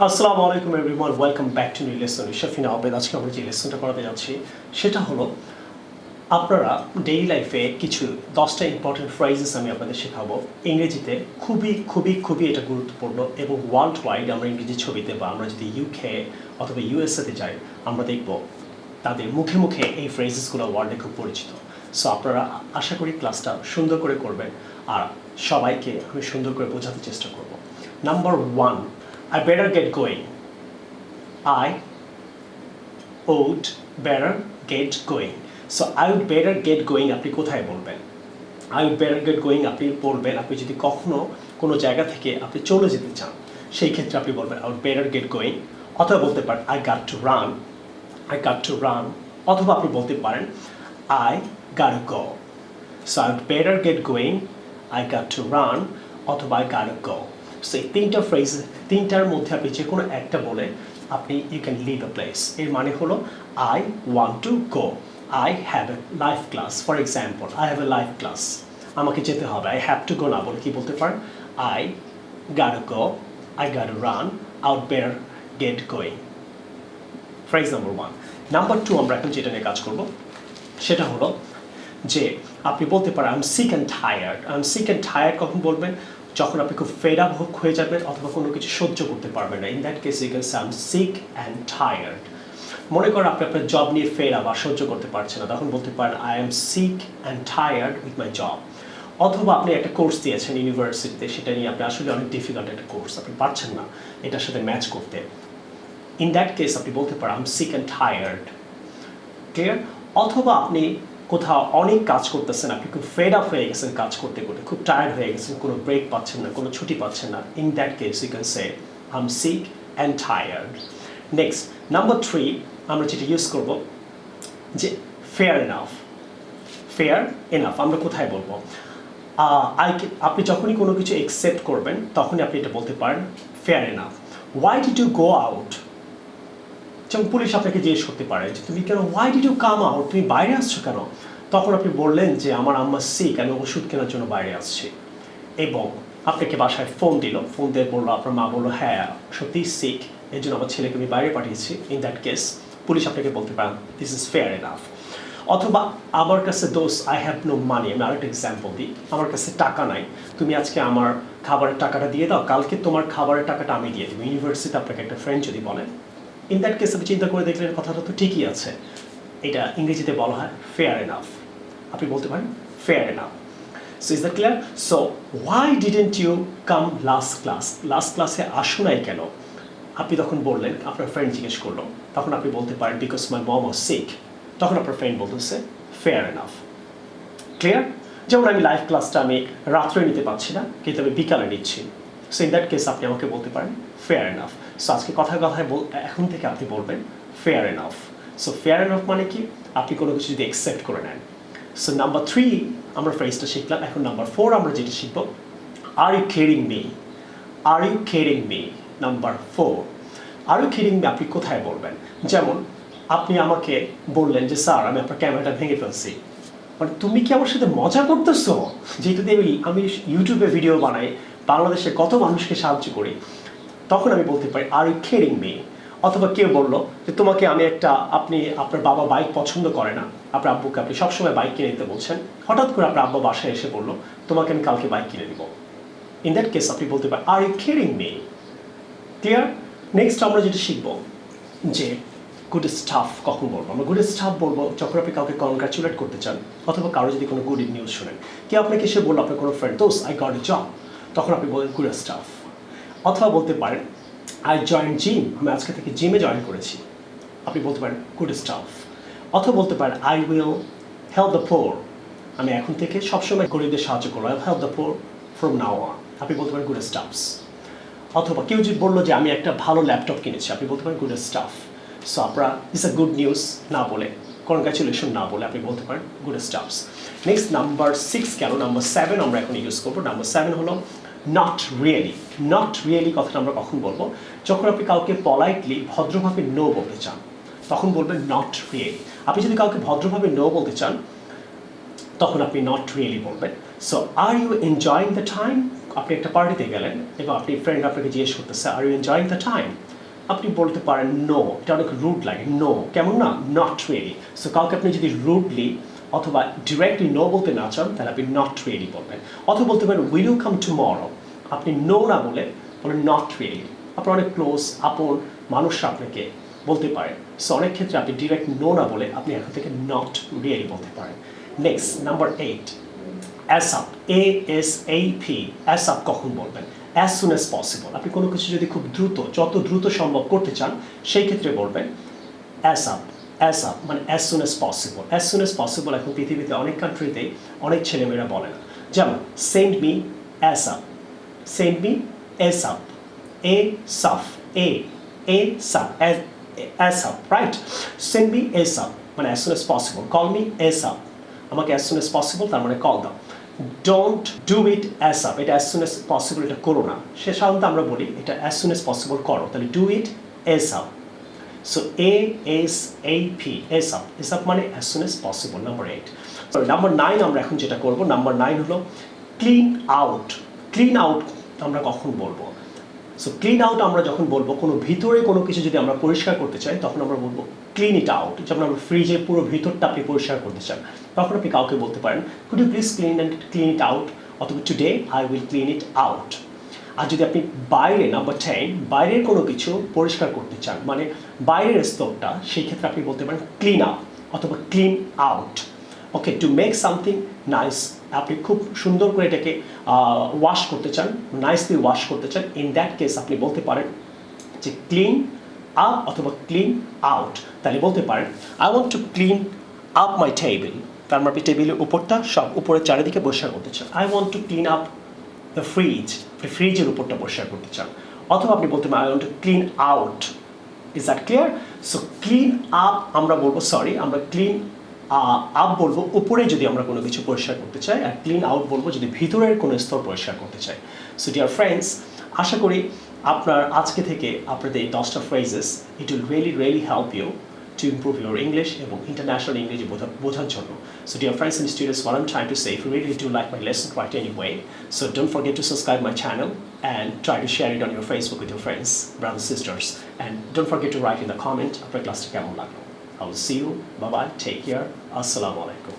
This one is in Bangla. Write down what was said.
আসসালামু আলাইকুম everyone, welcome back to new lesson. Shafina Abed. আজকে আমরা যে লেসনটা করাতে যাচ্ছি সেটা হলো আপনারা ডেইলি লাইফে কিছু 10টা ইম্পর্টেন্ট ফ্রেজেস আমি আপনাদের শেখাবো ইংরেজিতে। খুবই খুবই খুবই এটা গুরুত্বপূর্ণ এবং ওয়ার্ল্ড ওয়াইড আমরা ইংরেজি ছবিতে বা আমরা যদি ইউকে অথবা ইউএসএতে যাই আমরা দেখব তাদের মুখে মুখে এই ফ্রেজেসগুলো ওয়ার্ল্ডে খুব পরিচিত। সো আপনারা আশা করি ক্লাসটা সুন্দর করে করবেন আর সবাইকে আমি সুন্দর করে বোঝাতে চেষ্টা করব। Number 1, I better get going. I would better get going. So I would better get going আপনি কোথায় বলবেন? I would better get going আপনি বলবেন আপনি যদি কখনো কোনো জায়গা থেকে আপনি চলে যেতে চান সেই ক্ষেত্রে আপনি বলবেন I would better get going, অথবা বলতে পারেন I got to run. I got to run, অথবা আপনি বলতে পারেন I gotta go. So I would better get going, I got to run, অথবা I gotta go. সো এই তিনটা ফ্রেজ, তিনটার মধ্যে আপনি যে কোনো একটা বলে আপনি you can leave a place. এর মানে হলো I want to go, I have a life class. For example, I have a life class, আমাকে যেতে হবে। আই হ্যাভ টু গো না বলে কি বলতে পারেন আই গাটা গো, আই গাটা run, out better gate going. Phrase number 1। Number 2 আমরা এখন যেটা নিয়ে কাজ করব সেটা হলো যে আপনি বলতে পারেন I am sick and tired. I am sick and tired কখন বলবেন? যখন আপনি খুব ফেড আপ হয়ে যাবেন অথবা কোনো কিছু সহ্য করতে পারবেন না। In that case you can say I am sick and tired. মনে করেন আপনি আপনার জব নিয়ে ফেড আপ আর সহ্য করতে পারছেন না, তখন বলতে পারেন I am sick and tired with my job. অথবা আপনি একটা কোর্স দিয়েছেন ইউনিভার্সিটিতে, সেটা নিয়ে আপনি আসলে অনেক ডিফিকাল্ট একটা কোর্স, আপনি পারছেন না এটার সাথে ম্যাচ করতে। ইন দ্যাট কেস আপনি বলতে পারেন I am sick and tired. Clear? অথবা আপনি কোথাও অনেক কাজ করতেছেন, আপনি খুব ফেড আপ হয়ে গেছেন কাজ করতে করতে, খুব টায়ার্ড হয়ে গেছেন, কোনো ব্রেক পাচ্ছেন না, কোনো ছুটি পাচ্ছেন না। In that case you can say I am sick and tired. Next number 3 আমরা যেটা ইউজ করব যে ফেয়ার এনাফ। ফেয়ার এনাফ আমরা কোথায় বলবো? আপনি যখনই কোনো কিছু অ্যাকসেপ্ট করবেন তখনই আপনি এটা বলতে পারেন fair enough. Why did you go out? যেমন পুলিশ আপনাকে জিজ্ঞেস করতে পারে যে তুমি কেন, why did you come out, তুমি বাইরে আসছো কেন? তখন আপনি বললেন যে আমার আম্মা সিক, আমি ওষুধ কেনার জন্য বাইরে আসছি। এবং আপনাকে বাসায় ফোন দিল, ফোন দিয়ে বললো, আপনার মা বললো হ্যাঁ সত্যিই সিক, এর জন্য আমার ছেলেকে আমি বাইরে পাঠিয়েছি। ইন দ্যাট কেস পুলিশ আপনাকে বলতে পারেন দিস ইজ ফেয়ার এনাফ। অথবা আমার কাছে দোষ, আই হ্যাভ নো মানি। আমি আরেকটা এক্সাম্পল দিই, আমার কাছে টাকা নাই, তুমি আজকে আমার খাবারের টাকাটা দিয়ে দাও, কালকে তোমার খাবারের টাকাটা আমি দিয়ে দেবো। ইউনিভার্সিটিতে আপনাকে একটা ফ্রেন্ড যদি বলে, ইন দ্যাট কেস আপনি চিন্তা করে দেখলেন কথাটা তো ঠিকই আছে, এটা ইংরেজিতে বলা হয় ফেয়ার এনাফ। আপনি বলতে পারেন fair enough. So is that clear? So why didn't you come last class? Last ক্লাসে আসো নাই কেন? আপনি তখন বললেন, আপনার ফ্রেন্ড জিজ্ঞেস করলো, তখন আপনি বলতে পারেন because my mom was sick. তখন আপনার ফ্রেন্ড বলতেছে ফেয়ার এনাফ। ক্লিয়ার? যেমন আমি লাইভ ক্লাসটা আমি রাত্রে নিতে পারছি না, কিন্তু আমি বিকালে নিচ্ছি। সো ইন দ্যাট কেস আপনি আমাকে বলতে পারেন ফেয়ার এনাফ। সো আজকে কথায় কথায় এখন থেকে আপনি বলবেন fair enough. So fair enough মানে কি? আপনি কোনো কিছু যদি অ্যাকসেপ্ট করে নেন। সো নাম্বার 3 আমরা ফ্রেজটা শিখলাম। এখন নাম্বার 4 আমরা যেটা শিখব, are you kidding me? Are you kidding me? Number 4, are you kidding me আপনি কোথায় বলবেন? যেমন আপনি আমাকে বললেন যে স্যার আমি আপনার ক্যামেরাটা ভেঙে ফেলছি, মানে তুমি কি আমার সাথে মজা করতেছো? যেহেতু আমি ইউটিউবে ভিডিও বানাই, বাংলাদেশে কত মানুষকে সাহায্য করি, তখন আমি বলতে পারি আর ইউ কিডিং মি? অথবা কেউ বললো যে তোমাকে আমি আপনি আপনার বাবা বাইক পছন্দ করে না, আপনার আব্বুকে আপনি সবসময় বাইক কিনে দিতে বলছেন, হঠাৎ করে আপনার আব্বা বাসায় এসে বললো তোমাকে আমি কালকে বাইক কিনে দিব। ইন দ্যাট কেস আপনি বলতে পারেন are you kidding me? Clear? Next আমরা যেটা শিখবো যে গুড স্টাফ কখন বলবো? আমরা গুড স্টাফ বলবো যখন আপনি কাউকে কনগ্রাচুলেট করতে চান, অথবা কারো যদি কোনো গুড নিউজ শোনেন। কেউ আপনাকে এসে বললো আপনার কোনো ফ্রেন্ড দোস্ত আই গট এ জব, তখন আপনি বলেন গুড স্টাফ। অথবা বলতে পারেন আই জয়েন জিম, আমি আজকে থেকে জিমে জয়েন করেছি, আপনি বলতে পারেন গুড স্টাফ। অথবা বলতে পারেন I will help the poor, আমি এখন থেকে সবসময় গরিবদের সাহায্য করবো, I help the poor from now on, আপনি বলতে পারেন গুড স্টাফস। অথবা কেউ যদি বললো যে আমি একটা ভালো ল্যাপটপ কিনেছি, আপনি বলতে পারেন গুড স্টাফ। সো আপনারা ইটস আ গুড নিউজ না বলে, কনগ্রাচুলেশন না বলে আপনি বলতে পারেন গুড স্টাফস। নেক্সট নাম্বার 6 গেল। নাম্বার 7 আমরা এখন ইউজ করবো। নাম্বার 7 হলো নট রিয়েলি। নট রিয়েলি কথাটা আমরা কখন বলবো? যখন আপনি কাউকে পলাইটলি ভদ্রভাবে নো বলতে চান, তখন বলবেন নট রিয়েলি। আপনি যদি কাউকে ভদ্রভাবে নো বলতে চান তখন আপনি নট রিয়েলি বলবেন। So are you enjoying the time? আপনি একটা পার্টিতে গেলেন এবং আপনি ফ্রেন্ড আপনাকে জিজ্ঞেস করতেছে are you enjoying the time? আপনি বলতে পারেন নো, এটা অনেক রুড লাগে, নো কেমন না, নট রিয়েলি। সো কাউকে আপনি যদি রুডলি অথবা ডিরেক্টলি নো বলতে না চান তাহলে আপনি নট রিয়েলি বলবেন। অথবা বলতে পারেন উইল ইউ কাম টুমরো, আপনি নো না বলে বলেন নট রিয়েলি। আপনার অনেক ক্লোজ আপন মানুষরা আপনাকে বলতে পারে, সো অনেক ক্ষেত্রে আপনি ডিরেক্ট নো না বলে আপনি এখন থেকে নট রিয়েলি বলতে পারেন। Next number 8, ASAP, ASAP, ASAP কখন বলবেন? As soon as possible। আপনি কোনো কিছু যদি খুব দ্রুত, যত দ্রুত সম্ভব করতে চান সেই ক্ষেত্রে বলবেন ASAP, ASAP মানে as soon as possible। as soon as possible এখন পৃথিবীতে অনেক কান্ট্রিতেই অনেক ছেলেমেয়েরা বলে না। যেমন send me ASAP, send me ASAP, ASAP, ASAP, ASAP, right? Send me ASAP মানে as soon as possible, call me ASAP, আমাকে as soon as possible তার মানে কল দাও। ডোন্ট ডু ইট ASAP, এটা as soon as possible এটা করো না, সে সাধারণত আমরা বলি এটা as soon as possible করো, তাহলে do it ASAP। So ASAP, ASAP, ASAP মানে as soon as possible, number 8। Number 9 আমরা এখন যেটা করব, নাম্বার 9 হলো ক্লিন আউট। ক্লিন আউট আমরা কখন বলবো? সো ক্লিন আউট আমরা যখন বলবো কোনো ভিতরে কোনো কিছু যদি আমরা পরিষ্কার করতে চাই তখন আমরা বলবো ক্লিন ইট আউট। যেমন আমরা ফ্রিজের পুরো ভিতরটা আপনি পরিষ্কার করতে চান, তখন আপনি কাউকে বলতে পারেন could you please clean it out, অথবা today I will clean it out. আর যদি আপনি বাইরে, নাম্বার 10, বাইরের কোনো কিছু পরিষ্কার করতে চান মানে বাইরের স্তরটা, সেই ক্ষেত্রে আপনি বলতে পারেন ক্লিন আপ অথবা clean out. Okay, to make something nice, আপনি খুব সুন্দর করে এটাকে ওয়াশ করতে চান, নাইসলি ওয়াশ করতে চান, ইন দ্যাট কেস আপনি বলতে পারেন যে ক্লিন আপ অথবা ক্লিন আউট। তাহলে বলতে পারেন I want to clean up my table, তার মানে আপনি টেবিলের উপরটা সব উপরের চারিদিকে পরিষ্কার করতে চান। I want to clean up the fridge, আপনি ফ্রিজের উপরটা পরিষ্কার করতে চান। অথবা আপনি বলতে পারেন I want to clean out. Is that clear? So clean up আমরা বলবো, সরি আমরা ক্লিন আপ বলবো উপরে যদি আমরা কোনো কিছু পরিষ্কার করতে চাই, আর ক্লিন আউট বলবো যদি ভিতরের কোনো স্তর পরিষ্কার করতে চাই। সো ডিয়ার ফ্রেন্ডস, আশা করি আপনার আজকে থেকে আপনাদের এই 10টা phrases it will really help you to improve your English এবং international English বোঝার জন্য। So dear friends and students, what I'm trying to say, if you really do like my lesson right anyway, so don't forget to subscribe my channel and try to share it on your Facebook with your friends, brothers, sisters, and don't forget to write in the comment আপনার ক্লাসটা কেমন লাগলো। I will see you, bye bye, take care, assalamu alaikum.